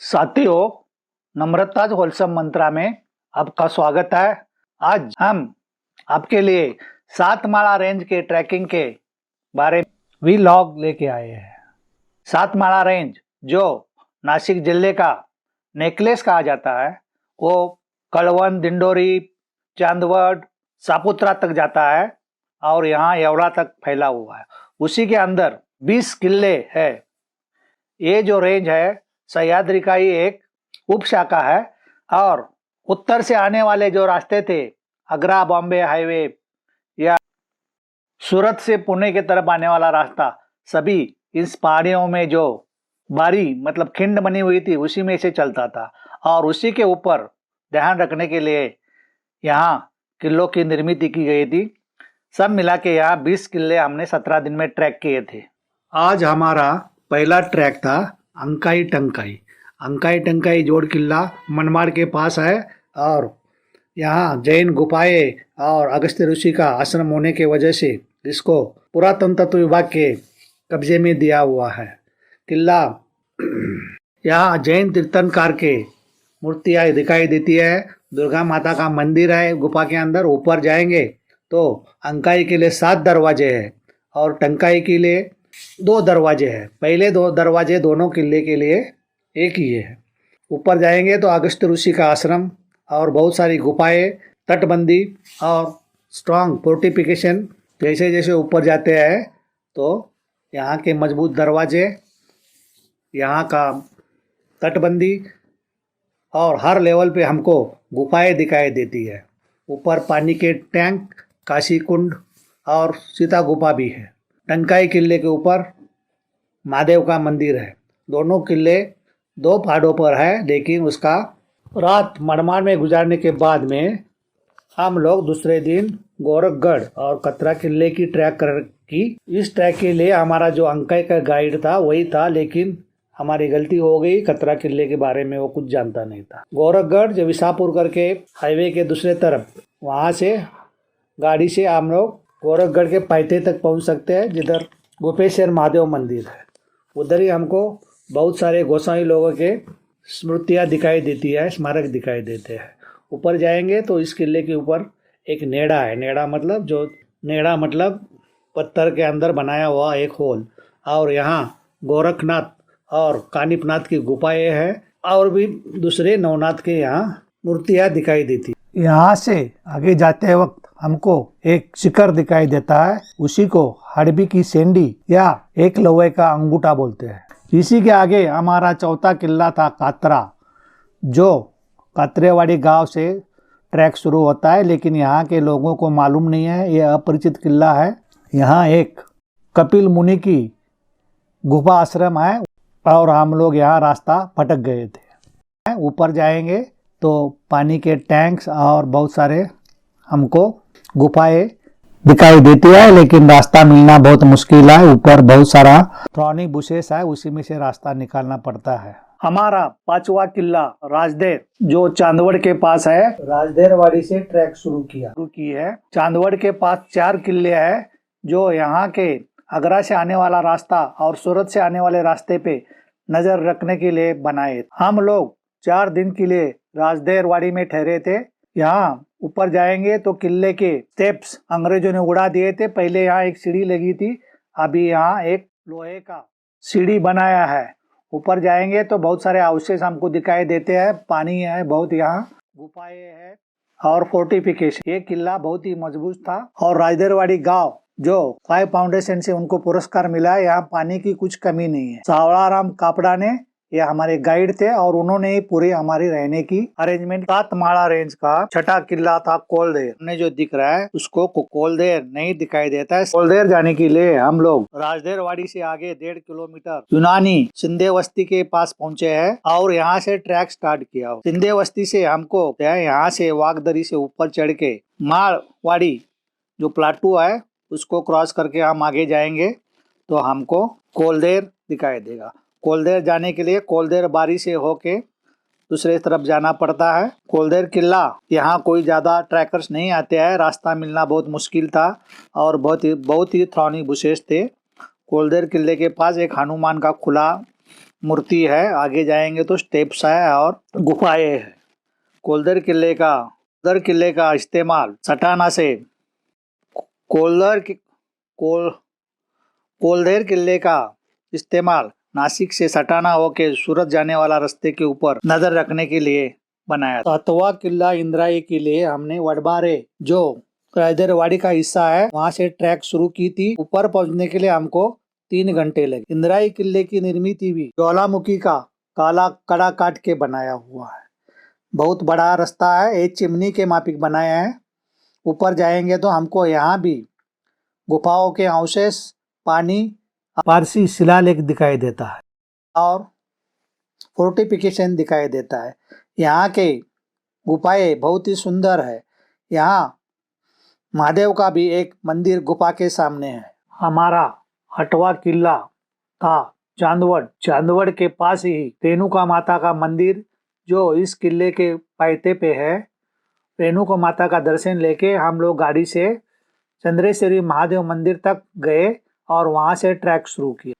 साथियों, नम्रताज होलसम मंत्रा में आपका स्वागत है। आज हम आपके लिए सातमाला रेंज के ट्रैकिंग के बारे में वीलॉग लेके आए हैं। सातमाला रेंज जो नासिक जिले का नेकलेस कहा जाता है, वो कड़वन, दिंडोरी, चांदवड, सापुत्रा तक जाता है और यहाँ येवला तक फैला हुआ है। उसी के अंदर 20 किले है। ये जो रेंज है सह्याद्री का ही एक उपशाखा है और उत्तर से आने वाले जो रास्ते थे, आगरा बॉम्बे हाईवे या सूरत से पुणे की तरफ आने वाला रास्ता, सभी इस पहाड़ियों में जो बारी मतलब खिंड बनी हुई थी उसी में से चलता था। और उसी के ऊपर ध्यान रखने के लिए यहाँ किलों की निर्मित की गई थी। सब मिला के यहाँ 20 किले हमने 17 दिन में ट्रैक किए थे। आज हमारा पहला ट्रैक था अंकाई टंकाई। अंकाई टंकाई जोड़ किला मनमाड़ के पास है और यहाँ जैन गुफाएं और अगस्त्य ऋषि का आश्रम होने के वजह से इसको पुरातन तत्व विभाग के कब्जे में दिया हुआ है। किला यहाँ जैन तीर्थंकर के मूर्तियाँ दिखाई देती है। दुर्गा माता का मंदिर है गुफा के अंदर। ऊपर जाएंगे तो अंकाई के लिए 7 दरवाजे हैं और टंकाई के लिए 2 दरवाजे हैं। पहले 2 दरवाजे दोनों किले के लिए एक ही है। ऊपर जाएंगे तो अगस्त्य ऋषि का आश्रम और बहुत सारी गुफाएं, तटबंदी और स्ट्रांग फोर्टिफिकेशन। जैसे जैसे ऊपर जाते हैं तो यहाँ के मजबूत दरवाजे, यहाँ का तटबंदी और हर लेवल पे हमको गुफाएं दिखाई देती है। ऊपर पानी के टैंक, काशी कुंड और सीता गुफा भी है। टंकाई किले के ऊपर महादेव का मंदिर है। दोनों किले 2 पहाड़ों पर है, लेकिन उसका रात मनमाड़ में गुजारने के बाद में हम लोग दूसरे दिन गोरखगढ़ और कतरा किले की ट्रैक की। इस ट्रैक के लिए हमारा जो अंकाई का गाइड था वही था, लेकिन हमारी गलती हो गई। कतरा किले के बारे में वो कुछ जानता नहीं था। गोरखगढ़ जो विसापुर करके हाईवे के दूसरे तरफ, वहाँ से गाड़ी से हम लोग गोरखगढ़ के पायथे तक पहुंच सकते हैं, जिधर गोपेश्वर महादेव मंदिर है। उधर ही हमको बहुत सारे गोसाई लोगों के स्मृतियाँ दिखाई देती है, स्मारक दिखाई देते हैं। ऊपर जाएंगे तो इस किले के ऊपर एक नेड़ा है। नेड़ा मतलब पत्थर के अंदर बनाया हुआ एक होल। और यहाँ गोरखनाथ और कानिपनाथ की गुफाएं हैं और भी दूसरे नवनाथ के यहाँ मूर्तियाँ दिखाई देती। यहाँ से आगे जाते वक्त हमको एक शिखर दिखाई देता है, उसी को हड़बी की सेंडी या एक लोहे का अंगूठा बोलते हैं। इसी के आगे हमारा चौथा किला था कातरा, जो कातरेवाड़ी गांव से ट्रैक शुरू होता है, लेकिन यहाँ के लोगों को मालूम नहीं है, ये अपरिचित किला है। यहाँ एक कपिल मुनि की गुफा आश्रम है और हम लोग यहाँ रास्ता भटक गए थे। ऊपर जाएंगे तो पानी के टैंक्स और बहुत सारे हमको गुफाएं दिखाई देती है, लेकिन रास्ता मिलना बहुत मुश्किल है। ऊपर बहुत सारा थ्रॉनी बुशेस है, उसी में से रास्ता निकालना पड़ता है। हमारा 5वां किला राजदेर जो चांदवड़ के पास है। राजदेरवाड़ी से ट्रैक शुरू की है। चांदवड़ के पास 4 किले हैं जो यहाँ के आगरा से आने वाला रास्ता और सूरत से आने वाले रास्ते पे नजर रखने के लिए बनाए। हम लोग 4 दिन के लिए राजदेरवाड़ी में ठहरे थे। यहाँ ऊपर जाएंगे तो किले के स्टेप्स अंग्रेजों ने उड़ा दिए थे। पहले यहाँ एक सीढ़ी लगी थी, अभी यहाँ एक लोहे का सीढ़ी बनाया है। ऊपर जाएंगे तो बहुत सारे अवशेष हमको दिखाई देते हैं। पानी है बहुत, यहाँ गुफाएं है और फोर्टिफिकेशन। ये किला बहुत ही मजबूत था। और राजदेरवाड़ी गांव जो 5 फाउंडेशन से उनको पुरस्कार मिला है, यहाँ पानी की कुछ कमी नहीं है। सावड़ाराम कापड़ा ने ये हमारे गाइड थे और उन्होंने ही पूरी हमारी रहने की अरेंजमेंट। सातमाला रेंज का 6ठा किला था कोलदेर। हमने जो दिख रहा है उसको कोलदेर नहीं दिखाई देता है। कोलदेर जाने के लिए हम लोग राजदेरवाड़ी से आगे 1.5 किलोमीटर यूनानी सिंधे बस्ती के पास पहुंचे हैं और यहाँ से ट्रैक स्टार्ट किया। सिंधे बस्ती से हमको यहाँ से वागदरी से ऊपर चढ़ के मारवाड़ी जो प्लाटू है उसको क्रॉस करके हम आगे जाएंगे तो हमको कोलदेर दिखाई देगा। कोलदेर जाने के लिए कोलदेर बारी से होके दूसरे तरफ जाना पड़ता है। कोलदेर किला यहाँ कोई ज़्यादा ट्रैकर्स नहीं आते हैं, रास्ता मिलना बहुत मुश्किल था और बहुत ही थ्रॉनी बुशेस थे। कोलदेर किले के पास एक हनुमान का खुला मूर्ति है, आगे जाएंगे तो स्टेप्स है और गुफाएं है। कोलदर किले का इस्तेमाल सटाना से कोलदर की- कोल कोलदेर किले का इस्तेमाल नासिक से सटाना होके सूरत जाने वाला रास्ते के ऊपर नजर रखने के लिए बनाया। सातवां किला इंदिराई किले हमने वडबारे जो हैदरवाड़ी का हिस्सा है वहां से ट्रैक शुरू की थी। ऊपर पहुंचने के लिए हमको 3 घंटे लगे। इंदिराई किले की निर्मित भी ज्वालामुखी का काला कड़ा काट के बनाया हुआ है। बहुत बड़ा रास्ता है, एक चिमनी के माफिक बनाया है। ऊपर जाएंगे तो हमको यहाँ भी गुफाओं के अवशेष, पानी, पारसी शिलालेख दिखाई देता है और फोर्टिफिकेशन दिखाई देता है। यहाँ के गुफाएं बहुत ही सुंदर है। यहाँ महादेव का भी एक मंदिर गुफा के सामने है। हमारा 8वां किला था चांदवड़ के पास ही रेणुका माता का मंदिर जो इस किले के पायते पे है। रेणुका माता का दर्शन लेके हम लोग गाड़ी से चंद्रेश्वरी महादेव मंदिर तक गए और वहां से ट्रैक शुरू किया।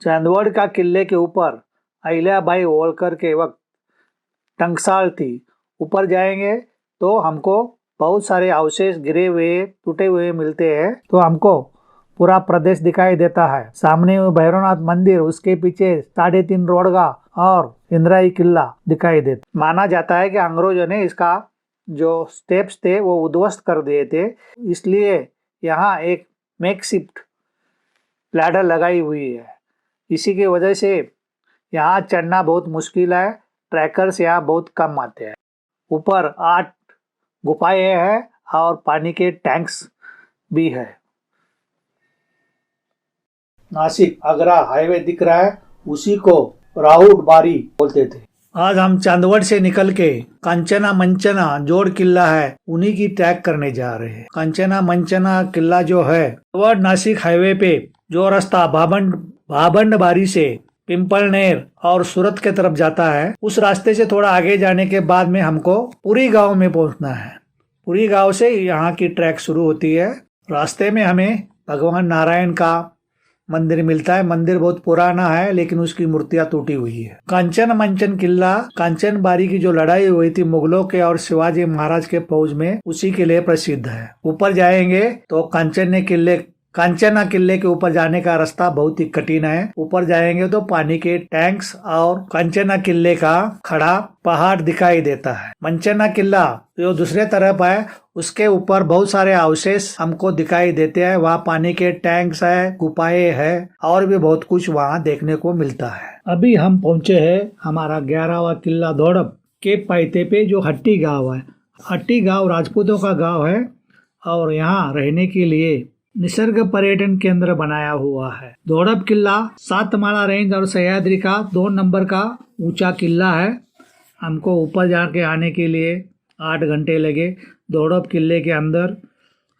चांदवड़ का किले के ऊपर अहिल्याबाई होलकर के वक्त टंकसाल थी। ऊपर जाएंगे तो हमको बहुत सारे अवशेष गिरे हुए टूटे हुए मिलते हैं। तो हमको पूरा प्रदेश दिखाई देता है। सामने भैरवनाथ मंदिर, उसके पीछे 3.5 रोडगा और इंदिराई किला दिखाई देता। माना जाता है कि अंग्रेजों ने इसका जो स्टेप्स थे वो उद्ध्वस्त कर दिए थे, इसलिए यहाँ एक मेकशिफ्ट लैडर लगाई हुई है। इसी की वजह से यहाँ चढ़ना बहुत मुश्किल है। ट्रैकर्स यहाँ बहुत कम आते हैं। ऊपर 8 गुफाएं हैं और पानी के टैंक्स भी है। नासिक आगरा हाईवे दिख रहा है, उसी को राउड बारी बोलते थे। आज हम चांदवड़ से निकल के कंचना मंचना जोड़ किला है उन्हीं की ट्रैक करने जा रहे हैं। कंचना मंचना किला जो है चांदवड़ नासिक हाईवे पे जो रास्ता भाबंड बारी से पिंपलनेर और सूरत के तरफ जाता है, उस रास्ते से थोड़ा आगे जाने के बाद में हमको पुरी गांव में पहुंचना है। पुरी गांव से यहाँ की ट्रैक शुरू होती है। रास्ते में हमें भगवान नारायण का मंदिर मिलता है। मंदिर बहुत पुराना है लेकिन उसकी मूर्तियां टूटी हुई है। कंचन मंचन किला कंचन बारी की जो लड़ाई हुई थी मुगलों के और शिवाजी महाराज के फौज में, उसी के लिए प्रसिद्ध है। ऊपर जाएंगे तो कंचना किले के ऊपर जाने का रास्ता बहुत ही कठिन है। ऊपर जाएंगे तो पानी के टैंक्स और कंचना किले का खड़ा पहाड़ दिखाई देता है। मंचना किला जो दूसरे तरफ है उसके ऊपर बहुत सारे अवशेष हमको दिखाई देते हैं। वहाँ पानी के टैंक्स है, गुफाएं है और भी बहुत कुछ वहाँ देखने को मिलता है। अभी हम पहुँचे हैं हमारा 11वां किला दौड़ब के पायते पे जो हट्टी गाँव है। हट्टी गाँव राजपूतों का गाँव है और यहाँ रहने के लिए निसर्ग पर्यटन केंद्र बनाया हुआ है। दौड़ब किला 7 माला रेंज और सह्याद्री का 2 नंबर का ऊंचा किला है। हमको ऊपर जाके आने के लिए 8 घंटे लगे। दौड़ब किले के अंदर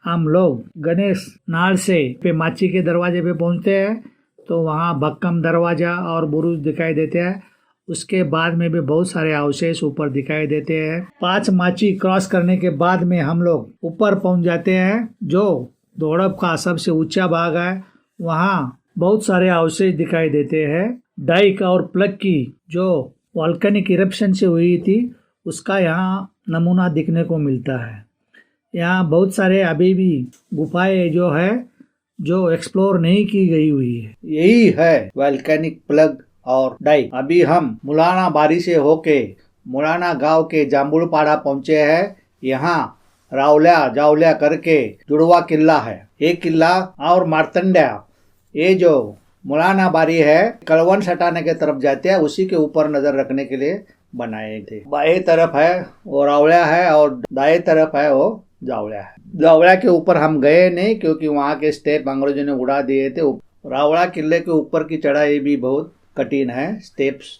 हम लोग गणेश नाल से पे माची के दरवाजे पे पहुंचते हैं तो वहाँ भक्कम दरवाजा और बुरुज दिखाई देते हैं। उसके बाद में भी बहुत सारे अवशेष ऊपर दिखाई देते हैं। 5 माची क्रॉस करने के बाद में हम लोग ऊपर पहुंच जाते हैं जो दौड़ब का सबसे ऊंचा भाग है। वहाँ बहुत सारे अवशेष दिखाई देते हैं। डाइक और प्लग की जो वॉल्केनिक इरप्शन से हुई थी उसका यहाँ नमूना दिखने को मिलता है। यहाँ बहुत सारे अभी भी गुफाएं जो है जो एक्सप्लोर नहीं की गई हुई है। यही है वॉल्केनिक प्लग और डाइक। अभी हम मुलाना बारी से होके मुलाना गांव के जाम्बुलपाड़ा पहुंचे हैं। यहाँ जावल्या करके जुड़वा किला है। एक किला और मार्तंड्या, ये जो मुलाना बारी है कलवन सटाने के तरफ जाते हैं, उसी के ऊपर नजर रखने के लिए बनाए थे। बाएं तरफ है वो रावल्या है और दाएं तरफ है वो जावल्या है। जावल्या के ऊपर हम गए नहीं क्योंकि वहाँ के स्टेप अंग्रेजों ने उड़ा दिए थे। रावला किले के ऊपर की चढ़ाई भी बहुत कठिन है, स्टेप्स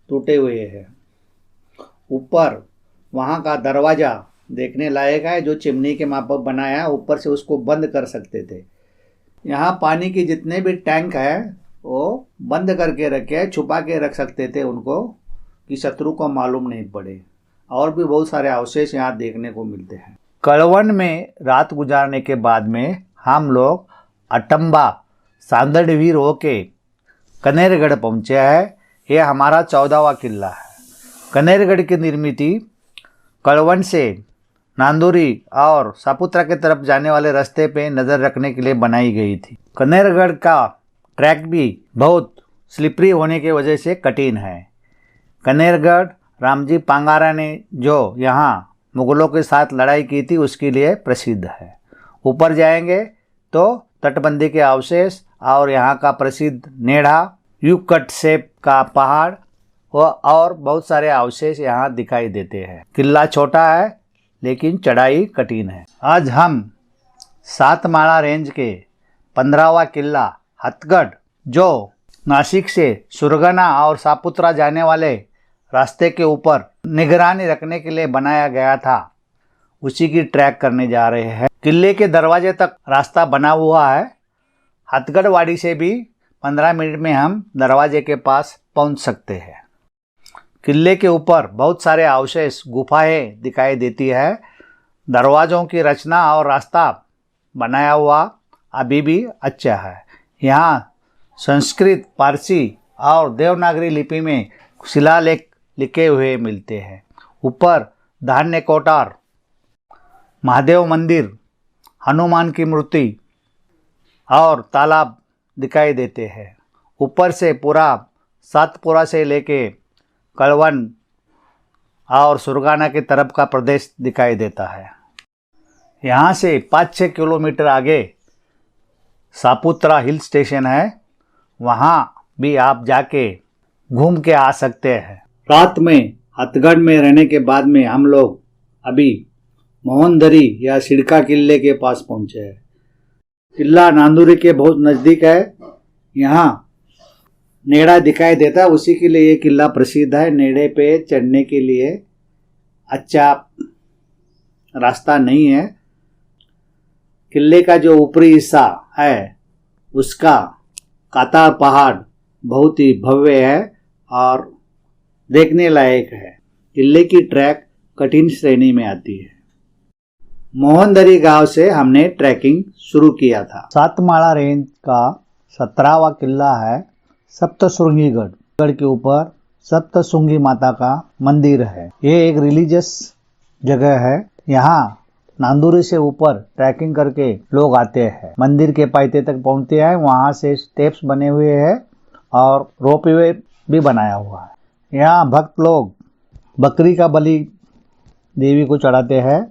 टूटे हुए हैं। ऊपर वहाँ का दरवाजा देखने लायक है जो चिमनी के माप बनाया है। ऊपर से उसको बंद कर सकते थे। यहाँ पानी के जितने भी टैंक है वो बंद करके रखे, छुपा के रख सकते थे उनको कि शत्रु को मालूम नहीं पड़े। और भी बहुत सारे अवशेष यहाँ देखने को मिलते हैं। कड़वन में रात गुजारने के बाद में हम लोग अटम्बा सांदड़वीर होके कनेरगढ़ पहुँचे हैं। ये हमारा 14वां किला है। कनेरगढ़ की निर्मित कड़वन से नांदूरी और सापुतारा की तरफ जाने वाले रास्ते पे नज़र रखने के लिए बनाई गई थी। कनेरगढ़ का ट्रैक भी बहुत स्लिपरी होने की वजह से कठिन है। कनेरगढ़ रामजी पांगारा ने जो यहाँ मुगलों के साथ लड़ाई की थी उसके लिए प्रसिद्ध है। ऊपर जाएंगे तो तटबंदी के अवशेष और यहाँ का प्रसिद्ध नेढ़ा यू कट शेप का पहाड़ और बहुत सारे अवशेष यहाँ दिखाई देते हैं। किला छोटा है लेकिन चढ़ाई कठिन है। आज हम 7 माला रेंज के 15वां किला हथगढ़, जो नासिक से सुरगाना और सापुतारा जाने वाले रास्ते के ऊपर निगरानी रखने के लिए बनाया गया था, उसी की ट्रैक करने जा रहे हैं। किले के दरवाजे तक रास्ता बना हुआ है। हथगढ़ वाड़ी से भी 15 मिनट में हम दरवाजे के पास पहुंच सकते हैं। किले के ऊपर बहुत सारे अवशेष गुफाएं दिखाई देती है। दरवाज़ों की रचना और रास्ता बनाया हुआ अभी भी अच्छा है। यहाँ संस्कृत, पारसी और देवनागरी लिपि में शिलालेख लिखे हुए मिलते हैं। ऊपर धान्य कोठार, महादेव मंदिर, हनुमान की मूर्ति और तालाब दिखाई देते हैं। ऊपर से पूरा सातपुरा से लेके कड़वन और सुरगाना की तरफ का प्रदेश दिखाई देता है। यहाँ से 5-6 किलोमीटर आगे सापुतारा हिल स्टेशन है, वहाँ भी आप जाके घूम के आ सकते हैं। रात में हथगढ़ में रहने के बाद में हम लोग अभी मोहनदरी या सिड़का किले के पास पहुँचे हैं। किला नांदूरी के बहुत नज़दीक है। यहाँ नेड़ा दिखाई देता है, उसी के लिए ये किला प्रसिद्ध है। नेड़े पे चढ़ने के लिए अच्छा रास्ता नहीं है। किले का जो ऊपरी हिस्सा है उसका कातार पहाड़ बहुत ही भव्य है और देखने लायक है। किले की ट्रैक कठिन श्रेणी में आती है। मोहनदरी गांव से हमने ट्रैकिंग शुरू किया था। 7 माला रेंज का 17वां किला है सप्तशृंगीगढ़। गढ़ के ऊपर सप्तशृंगी माता का मंदिर है। ये एक रिलीजियस जगह है। यहाँ नांदूरी से ऊपर ट्रैकिंग करके लोग आते हैं। मंदिर के पायते तक पहुँचते हैं। वहाँ से स्टेप्स बने हुए हैं और रोपवे भी बनाया हुआ है। यहाँ भक्त लोग बकरी का बलि देवी को चढ़ाते हैं।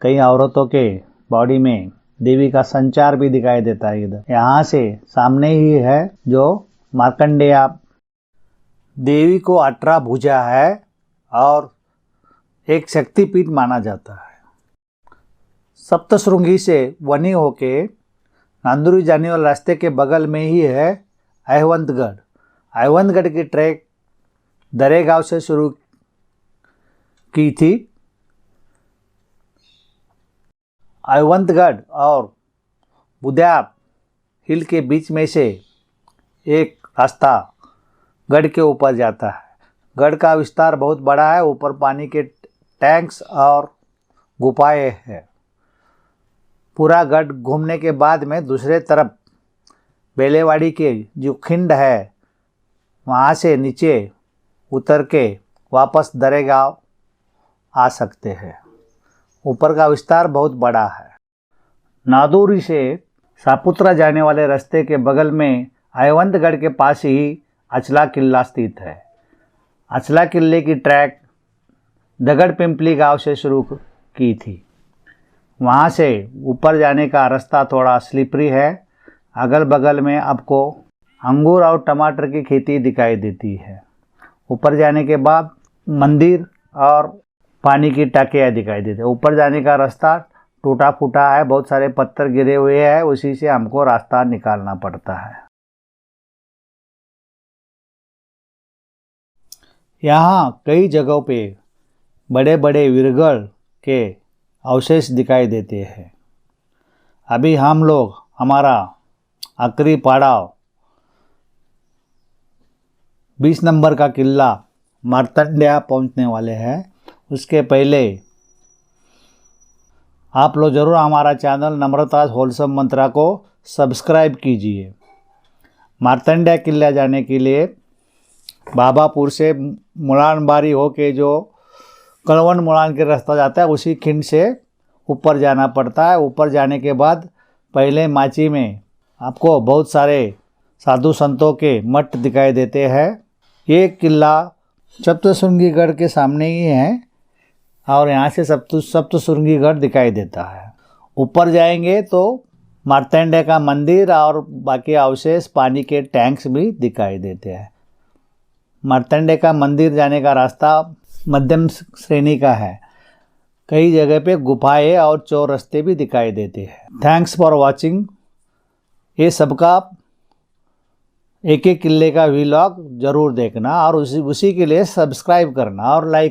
कई औरतों के बॉडी में देवी का संचार भी दिखाई देता है। इधर यहाँ से सामने ही है जो मार्कंडेया देवी को 18 भुजा है और एक शक्तिपीठ माना जाता है। सप्तशृंगी से वनी होके नांदूरी जाने वाले रास्ते के बगल में ही है अहवंतगढ़। अहवंतगढ़ की ट्रैक दरेगांव से शुरू की थी। अहवंतगढ़ और बुद्या हिल के बीच में से एक रास्ता गढ़ के ऊपर जाता है। गढ़ का विस्तार बहुत बड़ा है। ऊपर पानी के टैंक्स और गुफाएं हैं। पूरा गढ़ घूमने के बाद में दूसरे तरफ बेलेवाड़ी के जो खिंड है वहाँ से नीचे उतर के वापस दरेगांव आ सकते हैं। ऊपर का विस्तार बहुत बड़ा है। नांदूरी से सापुतारा जाने वाले रास्ते के बगल में अहवंतगढ़ के पास ही अचला किला स्थित है। अचला किले की ट्रैक दगड़ पिंपली गांव से शुरू की थी। वहाँ से ऊपर जाने का रास्ता थोड़ा स्लिपरी है। अगल बगल में आपको अंगूर और टमाटर की खेती दिखाई देती है। ऊपर जाने के बाद मंदिर और पानी की टाकियाँ दिखाई देती है। ऊपर जाने का रास्ता टूटा फूटा है, बहुत सारे पत्थर गिरे हुए हैं, उसी से हमको रास्ता निकालना पड़ता है। यहाँ कई जगहों पे बड़े बड़े वीरगढ़ के अवशेष दिखाई देते हैं। अभी हम लोग हमारा आखिरी पड़ाव 20 नंबर का किला मार्कंडेया पहुँचने वाले हैं। उसके पहले आप लोग ज़रूर हमारा चैनल नम्रताज होलसम मंत्रा को सब्सक्राइब कीजिए। मार्तंड्या किला जाने के लिए बाबापुर से मुलानबारी होके जो कलवन मुलान के रास्ता जाता है उसी खिंड से ऊपर जाना पड़ता है। ऊपर जाने के बाद पहले माची में आपको बहुत सारे साधु संतों के मठ दिखाई देते हैं। ये किला सप्तशृंगीगढ़ के सामने ही है और यहाँ से सप्तशृंगीगढ़ दिखाई देता है। ऊपर जाएंगे तो मार्तंड्य का मंदिर और बाकी अवशेष पानी के टैंक्स भी दिखाई देते हैं। मार्तंड्य का मंदिर जाने का रास्ता मध्यम श्रेणी का है। कई जगह पे गुफाएं और चौरस्ते भी दिखाई देते हैं। Thanks for watching. ये सबका एक एक किले का व्लॉग ज़रूर देखना और उसी के लिए सब्सक्राइब करना और लाइक